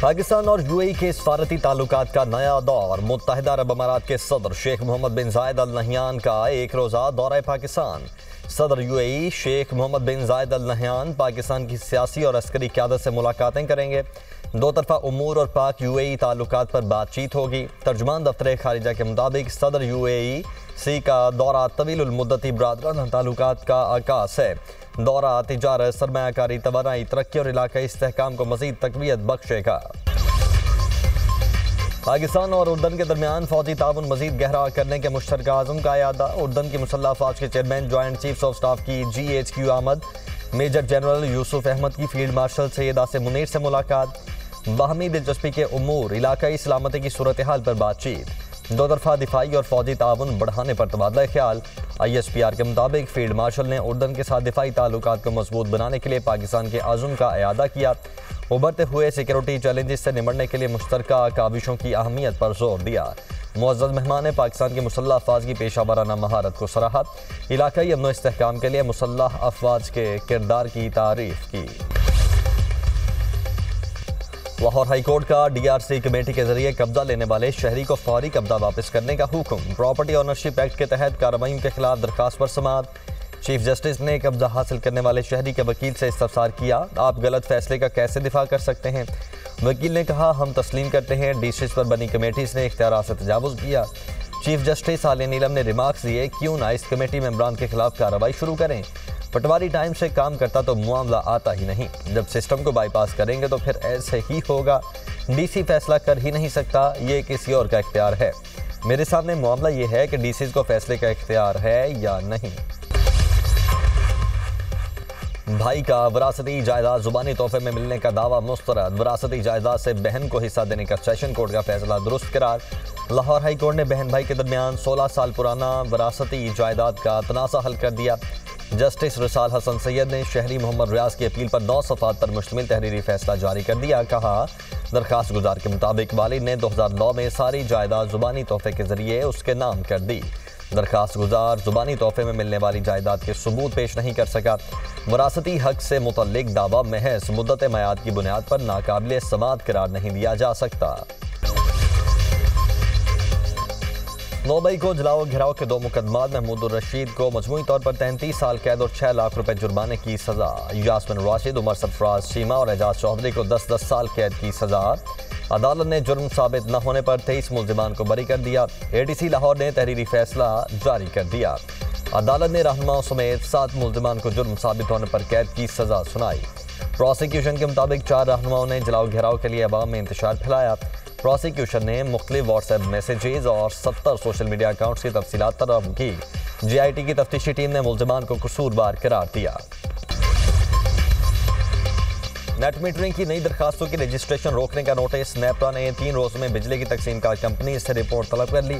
पाकिस्तान और यूएई के सफारती ताल्लुकात का नया दौर। मुत्तहिदा अरब अमारात के सदर शेख मोहम्मद बिन जायद अल नहयान का एक रोज़ा दौरा पाकिस्तान। सदर यूएई शेख मोहम्मद बिन जायद अल नहयान पाकिस्तान की सियासी और अस्करी क़यादत से मुलाकातें करेंगे। दो तरफा उमूर और पाक यूएई ताल्लुकात पर बातचीत होगी। तर्जुमान दफ्तर खारिजा के मुताबिक सदर यूएई सी का दौरा तवील मुद्दती बरादराना ताल्लुकात का आगाज़ है। दौरा तिजारत, सरमायाकारी, तवानाई, तरक्की और इलाकाई इस्तेहकाम को मज़ीद तक़वियत बख्शेगा। पाकिस्तान और उर्दन के दरमियान फौजी ताउन मज़ीद गहरा करने के मुश्तरका आज़म का इयादा। उर्दन की मुसल्लह फ़ौज के chairman joint chiefs of staff की GHQ आमद। मेजर जनरल यूसुफ अहमद की फील्ड मार्शल सैयद आसिम मुनीर से मुलाकात। बाहमी दिलचस्पी के उमूर, इलाकाई सलामती की सूरत हाल पर बातचीत। दो तरफा दिफाई और फौजी ताउन बढ़ाने पर तबादला ख्याल। ISPR के मुताबिक फील्ड मार्शल ने उर्दन के साथ दिफाई ताल्लुकात को मजबूत बनाने के लिए पाकिस्तान के आज़म का इयादा किया। उभरते हुए सिक्योरिटी चैलेंजेस से निपटने के लिए मुश्तरका काविशों की अहमियत पर जोर दिया। मुअज़्ज़ज़ मेहमान ने पाकिस्तान की मुसल्लह अफवाज की पेशा वराना महारत को सराहा। इलाकाई अमन व इस्तेहकाम के लिए मुसल्लह अफवाज के किरदार की तारीफ की। लाहौर हाई कोर्ट का DRC कमेटी के जरिए कब्जा लेने वाले शहरी को फौरी कब्जा वापस करने का हुक्म। प्रॉपर्टी ऑनरशिप एक्ट के तहत कार्रवाइयों के खिलाफ दरखास्त पर समाअत। चीफ जस्टिस ने कब्जा हासिल करने वाले शहरी के वकील से इस्तफसार किया, आप गलत फैसले का कैसे दिफा कर सकते हैं। वकील ने कहा, हम तस्लीम करते हैं DCs पर बनी कमेटीज ने इख्तियार से तजावुज़ किया। चीफ जस्टिस आलिया नीलम ने रिमार्क्स दिए, क्यों ना इस कमेटी मेंबरान के खिलाफ कार्रवाई शुरू करें। पटवारी टाइम से काम करता तो मामला आता ही नहीं। जब सिस्टम को बाईपास करेंगे तो फिर ऐसे ही होगा। DC फैसला कर ही नहीं सकता, ये किसी और का इख्तियार है। मेरे सामने मामला ये है कि DCs को फैसले का इख्तियार है या नहीं। भाई का वरासती जायदाद जुबानी तोहफे में मिलने का दावा मुस्तरद। वरासती जायदाद से बहन को हिस्सा देने का सेशन कोर्ट का फैसला दुरुस्त करार। लाहौर हाई कोर्ट ने बहन भाई के दरमियान 16 साल पुराना वरासती जायदाद का तनाज़ा हल कर दिया। जस्टिस रिसाल हसन सैयद ने शहरी मोहम्मद रियाज की अपील पर 9 सफ़ात पर मुश्तमिल तहरीरी फैसला जारी कर दिया। कहा, दरखास्त गुजार के मुताबिक वालिद ने 2009 में सारी जायदाद जुबानी तोहफे के जरिए उसके नाम कर दी। दरखास्त गुजार जुबानी तोहफे में मिलने वाली जायदाद के सबूत पेश नहीं कर सका। वरासती हक से मुतल्लिक दावा महज मुद्दत मयाद की बुनियाद पर नाकाबिले समाअत करार नहीं दिया जा सकता। 9 मई को जलाओ घिराव के 2 मुकदमात महमूद रशीद को मजमूई तौर पर 33 साल कैद और 6 लाख रुपए जुर्माने की सजा। यास्मिन राशिद, उमर सरफराज शीमा और एजाज चौधरी को 10-10 साल कैद की सजा। अदालत ने जुर्म साबित न होने पर 23 मुल्जिमान को बरी कर दिया। ATC लाहौर ने तहरीरी फैसला जारी कर दिया। अदालत ने रहनुमाओं समेत 7 मुल्जिमान को जुर्म साबित होने पर कैद की सजा सुनाई। प्रोसिक्यूशन के मुताबिक 4 रहनुमाओं ने जलाओ घेराव के लिए अवाम में इंतशार फैलाया। प्रोसिक्यूशन ने मुख्तलिफ व्हाट्सएप मैसेजेस और 70 सोशल मीडिया अकाउंट्स की तफसीलात तलब की। GIT की तफ्तीशी टीम ने मुल्जिमान को कसूरवार करार दिया। नेट मीटरिंग की नई दरखास्तों की रजिस्ट्रेशन रोकने का नोटिस। नेपरा ने 3 रोज़ में बिजली की तकसीम का कंपनी से रिपोर्ट तलब कर ली।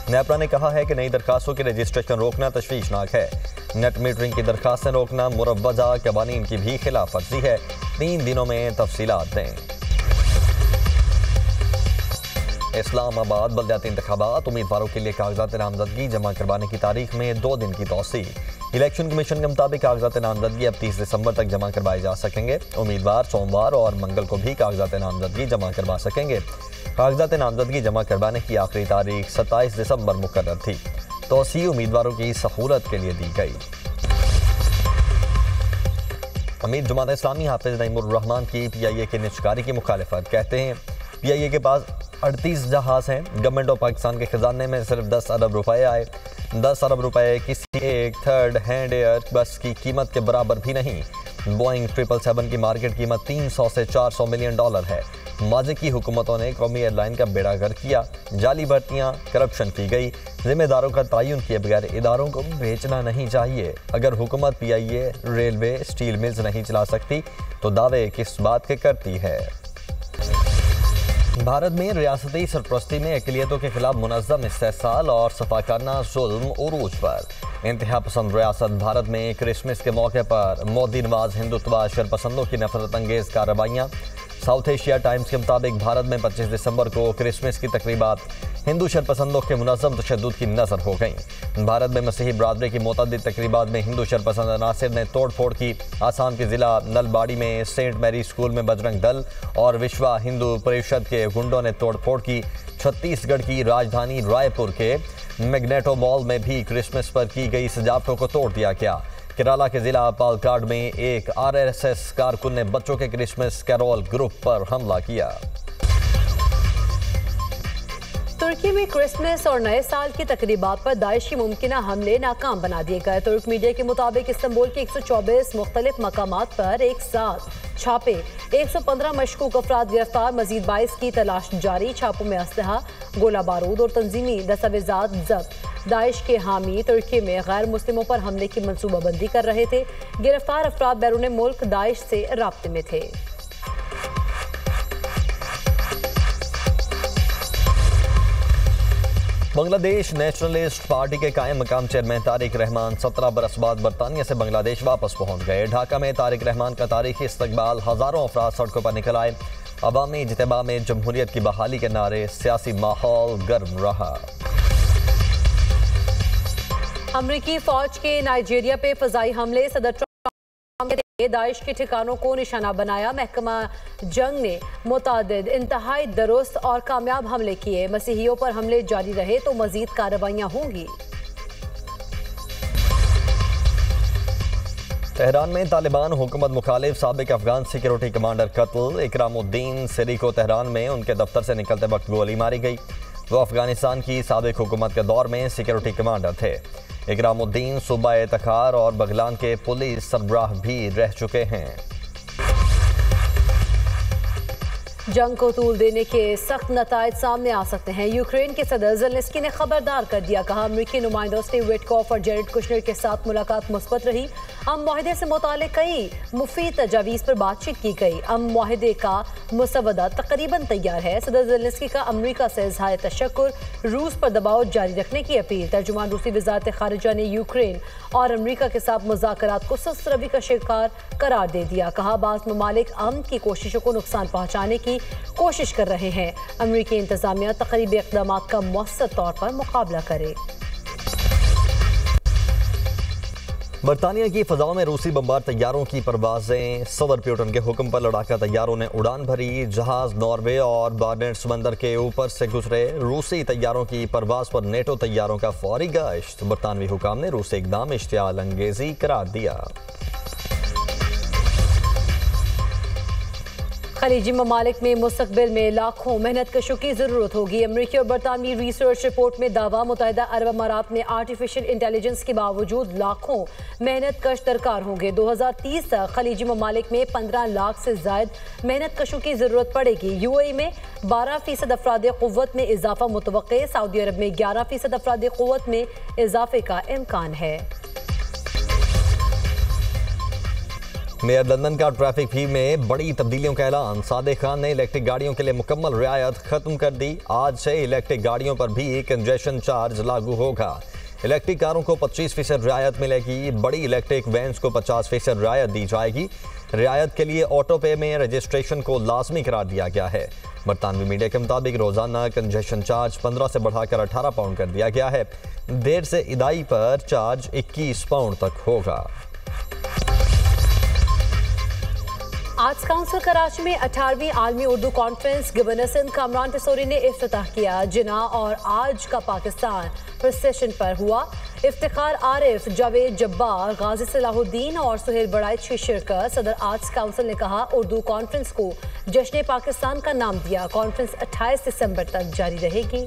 नेपरा ने कहा है कि नई दरखास्तों की रजिस्ट्रेशन रोकना तशवीशनाक है। नेट मीटरिंग की दरखास्तें रोकना मुरव्वजा कवानीन की भी खिलाफ वर्जी है। 3 दिनों में तफसीलात दें। इस्लामाबाद बल्दियाती इंतखाबात, उम्मीदवारों के लिए कागजात नामजदगी जमा करवाने की तारीख में 2 दिन की तौसी। इलेक्शन कमीशन के मुताबिक कागजात नामजदगी अब 30 दिसंबर तक जमा करवाए जा सकेंगे। उम्मीदवार सोमवार और मंगल को भी कागजात नामजदगी जमा करवा सकेंगे। कागजात नामजदगी जमा करवाने की आखिरी तारीख 27 दिसंबर मुकर्रर थी। तौसी उम्मीदवारों की सहूलत के लिए दी गई। अमीर जमात इस्लामी हाफिज नईमुर रहमान की PIA की निजकारी की मुखालिफत। कहते हैं, PIA के पास 38 जहाज़ हैं। गवर्नमेंट ऑफ पाकिस्तान के खजाने में सिर्फ 10 अरब रुपए आए। 10 अरब रुपए किसी एक थर्ड हैंड एयर बस की कीमत के बराबर भी नहीं। बोइंग 777 की मार्केट कीमत 300 से 400 मिलियन डॉलर है। माज़ी की हुकूमतों ने कौमी एयरलाइन का बेड़ा गर्क किया। जाली भर्तियाँ, करप्शन की गई। जिम्मेदारों का तयन किए बगैर इदारों को बेचना नहीं चाहिए। अगर हुकूमत PIA, रेलवे, स्टील मिल्स नहीं चला सकती तो दावे किस बात के करती है। भारत में रियासती सरपरस्ती में अक़लियतों के खिलाफ मुनज़्ज़म इस्तेहसाल और सफाकाना जुल्म उरूज पर। इंतहा पसंद रियासत भारत में क्रिसमस के मौके पर मोदी नवाज हिंदुत्व शरपसंदों की नफरत अंगेज कार्रवाइयाँ। साउथ एशिया टाइम्स के मुताबिक भारत में 25 दिसंबर को क्रिसमस की तकरीबात हिंदू शरपसंदों के मुनज़्ज़म तशद्दुद की नज़र हो गई। भारत में मसीही बरादरी की मुतअद्दिद तकरीबात में हिंदू शरपसंद अनासिर ने तोड़ फोड़ की। आसाम के ज़िला नलबाड़ी में सेंट मैरी स्कूल में बजरंग दल और विश्व हिंदू परिषद के गुंडों ने तोड़ फोड़ की। छत्तीसगढ़ की राजधानी रायपुर के मैग्नेटो मॉल में भी क्रिसमस पर की गई सजावटों को तोड़ दिया गया। केरला के जिला पालक्काड में एक आरएसएस कारकुन ने बच्चों के क्रिसमस कैरोल ग्रुप पर हमला किया। तुर्की में क्रिसमस और नए साल की तकरीबात पर दाइश की मुमकिना हमले नाकाम बना दिए गए। तुर्क मीडिया के मुताबिक इस्तांबुल के 124 मुख्तलिफ मकामात पर एक साथ छापे, 115 मशकूक अफराद गिरफ्तार, मजीद 22 की तलाश जारी। छापों में असलहा, गोला बारूद और तंजीमी दस्तावेजात जब्त। दाइश के हामी तुर्की में गैर मुस्लिमों पर हमले की मनसूबाबंदी कर रहे थे। गिरफ्तार अफराद बैरून मुल्क दाइश से राब्ते में थे। बांग्लादेश नेशनलिस्ट पार्टी के कायम मकाम चेयरमैन तारिक रहमान 17 बरस बाद बरतानिया से बांग्लादेश वापस पहुंच गए। ढाका में तारिक रहमान का तारीखी इस्तकबाल, हजारों अफराद सड़कों पर निकल आए। अवामी इज्तिमा में जमहूरियत की बहाली के नारे, सियासी माहौल गर्म रहा। अमरीकी फौज के नाइजीरिया पे फजाई हमले, सदर ट्रंप ने दाइश के ठिकानों को निशाना बनाया। महकमा जंग ने मुतादिद इंतहाई दुरुस्त और कामयाब हमले किए। मसीहियों पर हमले जारी रहे तो मजीद कार्रवाइयां होंगी। तेहरान में तालिबान हुकूमत मुखालिफ साबिक अफगान सिक्योरिटी कमांडर कत्ल। इकरामुद्दीन सिरी को तेहरान में उनके दफ्तर से निकलते वक्त गोली मारी गई। वो अफगानिस्तान की साबिक हुकूमत के दौर में सिक्योरिटी कमांडर थे। इकरामुद्दीन सूबा तखार और बगलान के पुलिस सरबराह भी रह चुके हैं। जंग को तूल देने के सख्त नतायज सामने आ सकते हैं। यूक्रेन के सदर ज़ेलेंस्की ने खबरदार कर दिया, कहा अमरीकी नुमाइंदों स्टीव विटकॉफ और जेरेड कुशनर के साथ मुलाकात मुस्बत रही। अम मुआहदे से मुतालिक कई मुफीद तजावीज़ पर बातचीत की गई। अम मुआहदे का मुसवदा तकरीबन तैयार है। सदर ज़ेलेंस्की का अमरीका से इज़हार तशक्कुर, रूस पर दबाव जारी रखने की अपील। तर्जुमान रूसी वज़ारत ख़ारिजा ने यूक्रेन और अमरीका के साथ मुज़ाकरात को सुस्त रवि का शिकार करार दे दिया। कहा बाज़ ममालिक अमन की कोशिशों को नुकसान पहुँचाने की कोशिश कर रहे हैं। अमरीकी इंतजामिया तकरीबी इक़दामात का मौसर तौर पर मुकाबला करे। बरतानिया की फ़ज़ाओं में रूसी बमबार तैयारों की परवाज़ें। सदर प्यूटन के हुक्म पर लड़ाका तैयारों ने उड़ान भरी। जहाज़ नॉर्वे और बार्नेट समंदर के ऊपर से गुजरे। रूसी तैयारों की परवाज़ पर नेटो तैयारों का फौरी गश्त। बरतानवी हुकाम ने रूसी इक़दाम इश्तियाल अंगेज़ी करार दिया। खलीजी ममालिक में मुस्तकबिल में लाखों मेहनत कशों की जरूरत होगी। अमरीकी और बरतानवी रिसर्च रिपोर्ट में दावा, मुत्तहिदा अरब अमारात में आर्टिफिशियल इंटेलिजेंस के बावजूद लाखों मेहनत कश दरकार होंगे। 2030 तक खलीजी ममालिक में 15 लाख से ज्यादा मेहनत कशों की जरूरत पड़ेगी। यूएई में 12% अफराद क़ुव्वत में इजाफा मुतवक्के। सऊदी अरब में 11% अफराद क़ुव्वत में इजाफे का इम्कान है। मेयर लंदन का ट्रैफिक फी में बड़ी तब्दीलियों का ऐलान। सादिक खान ने इलेक्ट्रिक गाड़ियों के लिए मुकम्मल रियायत खत्म कर दी। आज से इलेक्ट्रिक गाड़ियों पर भी कंजेशन चार्ज लागू होगा। इलेक्ट्रिक कारों को 25% रियायत मिलेगी। बड़ी इलेक्ट्रिक वैन्स को 50% रियायत दी जाएगी। रियायत के लिए ऑटो पे में रजिस्ट्रेशन को लाजमी करार दिया गया है। बरतानवी मीडिया के मुताबिक रोजाना कंजेशन चार्ज 15 से बढ़ाकर 18 पाउंड कर दिया गया है। देर से इदाई पर चार्ज 21 पाउंड तक होगा। आर्ट्स काउंसिल कराची में 18वीं आलमी उर्दू कॉन्फ्रेंस गवर्नर सिंध कामरान टिसोरी ने इफ्तिताह किया। जिना और आज का पाकिस्तान प्रोसेशन पर हुआ। इफ्तिखार आरिफ, जावेद जब्बार, गाजी सलाहुद्दीन और सुहेल बड़ाइच की शिरकत। सदर आर्ट्स काउंसिल ने कहा उर्दू कॉन्फ्रेंस को जश्न पाकिस्तान का नाम दिया। कॉन्फ्रेंस 28 दिसंबर तक जारी रहेगी।